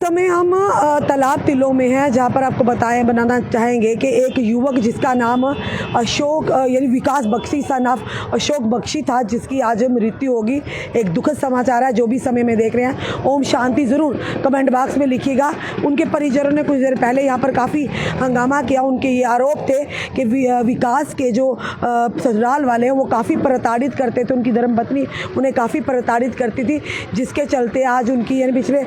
समय हम तालाब तिलों में हैं, जहाँ पर आपको बनाना चाहेंगे कि एक युवक जिसका नाम अशोक यानी विकास बख्शी सन ऑफ अशोक बख्शी था, जिसकी आज मृत्यु होगी। एक दुखद समाचार है। जो भी समय में देख रहे हैं, ओम शांति ज़रूर कमेंट बॉक्स में लिखिएगा। उनके परिजनों ने कुछ देर पहले यहाँ पर काफ़ी हंगामा किया। उनके ये आरोप थे कि विकास के जो ससुराल वाले हैं वो काफ़ी प्रताड़ित करते थे, उनकी धर्मपत्नी उन्हें काफ़ी प्रताड़ित करती थी, जिसके चलते आज उनकी यानी पिछले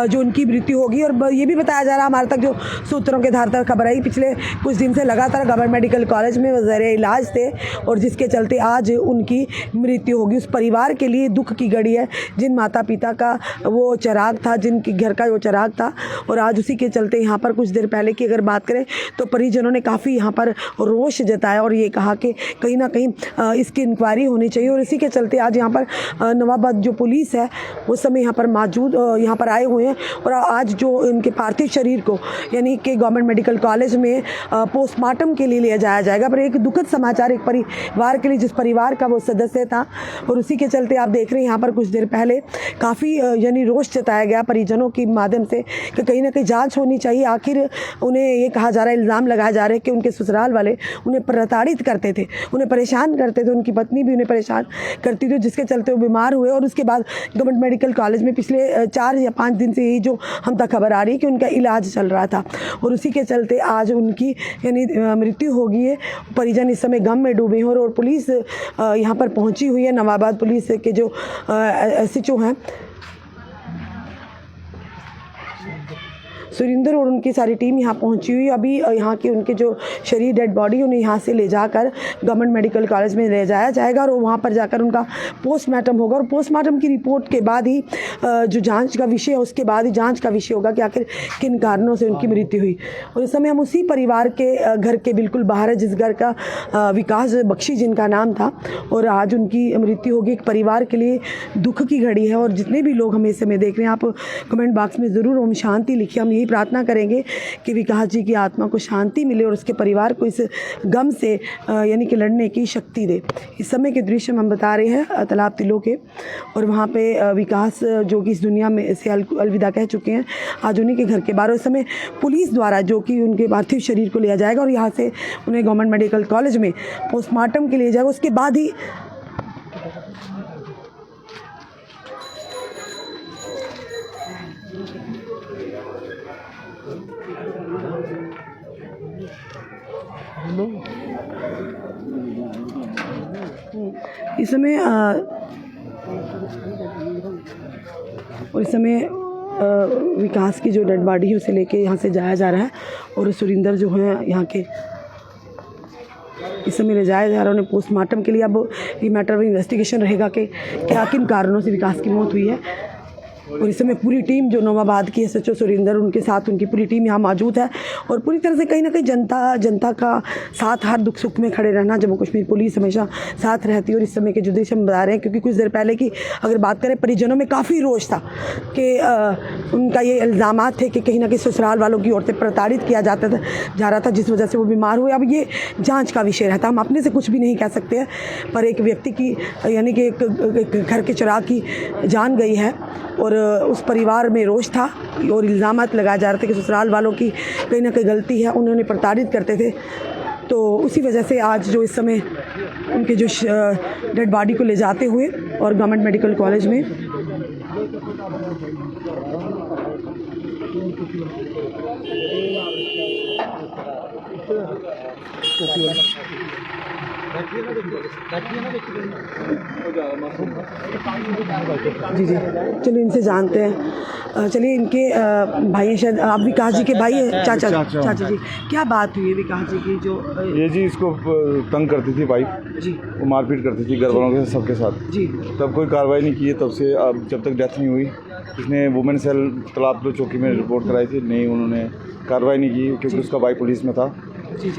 जो उनकी मृत्यु होगी। और ये भी बताया जा रहा है, हमारे तक जो सूत्रों के आधार पर खबर आई, पिछले कुछ दिन से लगातार गवर्नमेंट मेडिकल कॉलेज में ज़रिए इलाज थे और जिसके चलते आज उनकी मृत्यु होगी। उस परिवार के लिए दुख की घड़ी है, जिन माता पिता का वो चिराग था, जिनके घर का वो चिराग था, और आज उसी के चलते यहाँ पर कुछ देर पहले की अगर बात करें तो परिजनों ने काफ़ी यहाँ पर रोष जताया और ये कहा कि कहीं ना कहीं इसकी इंक्वायरी होनी चाहिए। और इसी के चलते आज यहाँ पर नवाबाद जो पुलिस है उस समय यहाँ पर मौजूद यहाँ पर आए हुए हैं और आज जो इनके पार्थिव शरीर को यानी कि गवर्नमेंट मेडिकल कॉलेज में पोस्टमार्टम के लिए लिया जाया जाएगा। पर एक दुखद समाचार एक परिवार के लिए, जिस परिवार का वो सदस्य था, और उसी के चलते आप देख रहे हैं यहाँ पर कुछ देर पहले काफ़ी यानी रोष जताया गया परिजनों के माध्यम से कि कहीं ना कहीं जांच होनी चाहिए। आखिर उन्हें ये कहा जा रहा है, इल्ज़ाम लगाया जा रहा है कि उनके ससुराल वाले उन्हें प्रताड़ित करते थे, उन्हें परेशान करते थे, उनकी पत्नी भी उन्हें परेशान करती थी, जिसके चलते वो बीमार हुए। और उसके बाद गवर्नमेंट मेडिकल कॉलेज में पिछले 4 या 5 दिन से यही जो हम तक खबर आ रही है कि उनका इलाज चल रहा था और उसी के चलते आज उनकी यानी मृत्यु हो गई है। परिजन इस समय गम में डूबे हैं और पुलिस यहाँ पर पहुंची हुई है। नवाबाद पुलिस के जो SHO हैं सुरिंदर और उनकी सारी टीम यहाँ पहुँची हुई है। अभी यहाँ के उनके जो शरीर डेड बॉडी उन्हें यहाँ से ले जाकर गवर्नमेंट मेडिकल कॉलेज में ले जाया जाएगा और वहाँ पर जाकर उनका पोस्टमार्टम होगा और पोस्टमार्टम की रिपोर्ट के बाद ही जो जांच का विषय है उसके बाद ही जांच का विषय होगा कि आखिर किन कारणों से उनकी मृत्यु हुई। और इस समय हम उसी परिवार के घर के बिल्कुल बाहर है, जिस घर का विकास बख्शी जिनका नाम था, और आज उनकी मृत्यु होगी। एक परिवार के लिए दुख की घड़ी है और जितने भी लोग हमें इस समय देख रहे हैं, आप कमेंट बॉक्स में ज़रूर ओम शांति लिखिए। हम प्रार्थना करेंगे कि विकास जी की आत्मा को शांति मिले और उसके परिवार को इस गम से यानी कि लड़ने की शक्ति दे। इस समय के दृश्य हम बता रहे हैं तालाब तिलों के, और वहाँ पे विकास जो कि इस दुनिया में से अलविदा कह चुके हैं, आज उन्हीं के घर के बाहर इस समय पुलिस द्वारा जो कि उनके पार्थिव शरीर को लिया जाएगा और यहाँ से उन्हें गवर्नमेंट मेडिकल कॉलेज में पोस्टमार्टम के लिए जाएगा। उसके बाद ही इस समय विकास की जो डेड बॉडी है उसे लेके यहाँ से जाया जा रहा है और सुरिंदर जो है यहाँ के इस समय ले जाया जा रहा है उन्हें पोस्टमार्टम के लिए। अब ये मैटर ऑफ इन्वेस्टिगेशन रहेगा कि क्या किन कारणों से विकास की मौत हुई है। और इस समय पूरी टीम जो नवाबाद की SHO सुरिंदर, उनके साथ उनकी पूरी टीम यहाँ मौजूद है और पूरी तरह से कहीं ना कहीं जनता का साथ, हर दुख सुख में खड़े रहना जम्मू कश्मीर पुलिस हमेशा साथ रहती है। और इस समय के जो दृश्य हम बता रहे हैं, क्योंकि कुछ देर पहले की अगर बात करें, परिजनों में काफ़ी रोष था कि उनका ये इल्ज़ाम थे कि कहीं ना कहीं ससुराल वालों की ओर से प्रताड़ित किया जा रहा था, जिस वजह से वो बीमार हुए। अब ये जाँच का विषय रहता, हम अपने से कुछ भी नहीं कह सकते हैं, पर एक व्यक्ति की यानी कि एक घर के चिराग की जान गई है और उस परिवार में रोष था और इल्ज़ामात लगाए जा रहे थे कि ससुराल वालों की कहीं ना कहीं गलती है, उन्होंने प्रताड़ित करते थे। तो उसी वजह से आज जो इस समय उनके जो डेड बॉडी को ले जाते हुए और गवर्नमेंट मेडिकल कॉलेज में जी चलिए इनसे जानते हैं। चलिए इनके भाई शायद आप विकास जी के भाई हैं, चाचा जी, क्या बात हुई है विकास जी की? जो ये जी इसको तंग करती थी वाइफ जी, वो मारपीट करती थी घर वालों के सबके साथ जी। तब कोई कार्रवाई नहीं की है, तब से अब जब तक डेथ नहीं हुई। इसने वुमेन सेल तालाब चौकी में रिपोर्ट कराई थी, नहीं उन्होंने कार्रवाई नहीं की क्योंकि उसका भाई पुलिस में था जी।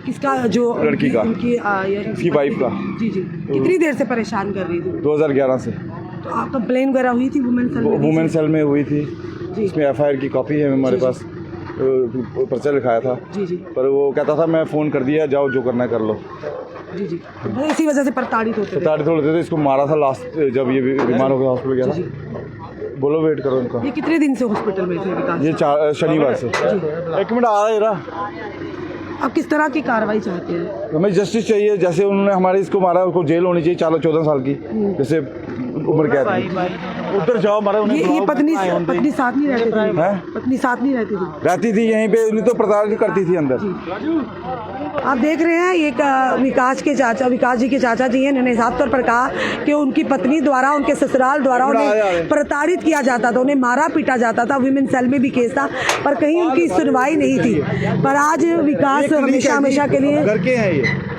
किसका? जो लड़की का, उसकी वाइफ का जी। कितनी देर से परेशान कर रही थी? 2011 से। तो आप कंप्लेन वगैरह हुई थी वुमेन सेल में हुई थी। इसमें FIR की कॉपी है हमारे पास, पर्चा लिखाया था जी। पर वो कहता था मैं फ़ोन कर दिया, जाओ जो करना है कर लो जी। तो इसी वजह से प्रताड़ित होते थे। इसको मारा था लास्ट जब ये बीमार हो गया, हॉस्पिटल गया था। बोलो वेट करो उनका। ये कितने दिन से हॉस्पिटल में थे विकास? ये शनिवार से। एक मिनट आ रहा। अब किस तरह की कार्रवाई चाहते हैं? हमें जस्टिस चाहिए, जैसे उन्होंने हमारे इसको मारा उसको जेल होनी चाहिए 14 साल की, जैसे उम्र कैद। उधर जाओ मारा उन्हें। ये पत्नी साथ नहीं रहती थी? पत्नी साथ नहीं रहती थी? रहती थी यहीं पे, उन्हें तो प्रताड़ित करती थी अंदर। आप देख रहे हैं एक विकास जी के चाचा जी हैं, इन्होंने साफ तौर पर कहा कि उनकी पत्नी द्वारा, उनके ससुराल द्वारा उन्हें प्रताड़ित किया जाता था, उन्हें मारा पीटा जाता था। वुमेन सेल में भी केस था पर कहीं उनकी सुनवाई नहीं थी। पर आज विकास हमेशा के लिए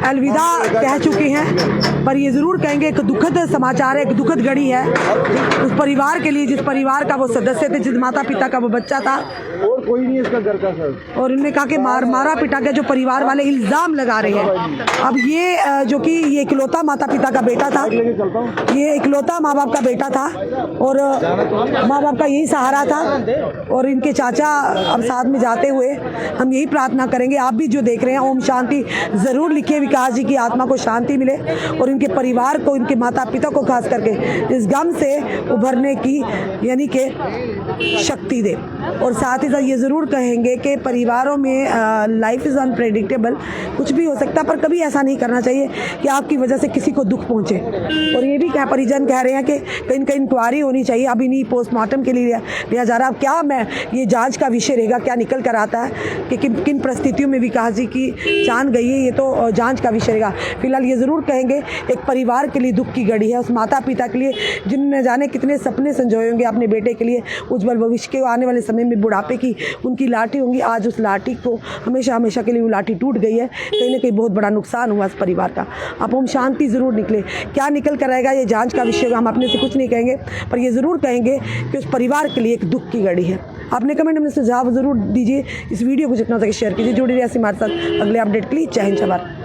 अलविदा कह चुके हैं। पर ये जरूर कहेंगे एक दुखद समाचार है, एक दुखद घड़ी है उस परिवार के लिए, जिस परिवार का वो सदस्य थे, जिस माता पिता का वो बच्चा था। और कोई नहीं इसका घर का सर। और उन्होंने कहा कि मारा पिटा के जो परिवार वाले इल्जाम लगा रहे हैं। अब ये जो कि ये इकलौता माता पिता का बेटा था, ये इकलौता माँ बाप का बेटा था और माँ बाप का यही सहारा था। और इनके चाचा अब साथ में जाते हुए हम यही प्रार्थना करेंगे, आप भी जो देख रहे हैं ओम शांति ज़रूर लिखिए, विकास जी की आत्मा को शांति मिले और इनके परिवार को, इनके माता पिता को खास करके इस गम से उभरने की यानी कि शक्ति दे। और साथ ही साथ ये ज़रूर कहेंगे कि परिवारों में लाइफ इज़ अनप्रेडिक्टेबल, कुछ भी हो सकता है, पर कभी ऐसा नहीं करना चाहिए कि आपकी वजह से किसी को दुख पहुँचे। और ये भी क्या परिजन कह रहे हैं कि कहीं कहीं इंक्वायरी होनी चाहिए, अभी नहीं पोस्टमार्टम के लिए लिया जा रहा। अब क्या मैं ये जांच का विषय रहेगा, क्या निकल कर आता है कि किन परिस्थितियों में विकास जी की जान गई है, ये तो जांच का विषय रहेगा। फिलहाल ये ज़रूर कहेंगे एक परिवार के लिए दुख की घड़ी है, उस माता पिता के लिए जिन्होंने जाने कितने सपने संजोए होंगे अपने बेटे के लिए, उज्जवल भविष्य के आने वाले समय में बुढ़ापे की उनकी लाठी होंगी। आज उस लाठी को हमेशा के लिए वो लाठी टूट गई है, कहीं ना कहीं बहुत बड़ा नुकसान हुआ इस परिवार का। अब हम शांति ज़रूर निकले, क्या निकल कर आएगा ये जांच का विषय, हम अपने से कुछ नहीं कहेंगे, पर ये ज़रूर कहेंगे कि उस परिवार के लिए एक दुख की घड़ी है। आपने कमेंट में सुझाव ज़रूर दीजिए, इस वीडियो को जितना तक शेयर कीजिए। जुड़े रहिए हमारे साथ अगले अपडेट के लिए। जय हिंद, जय भारत।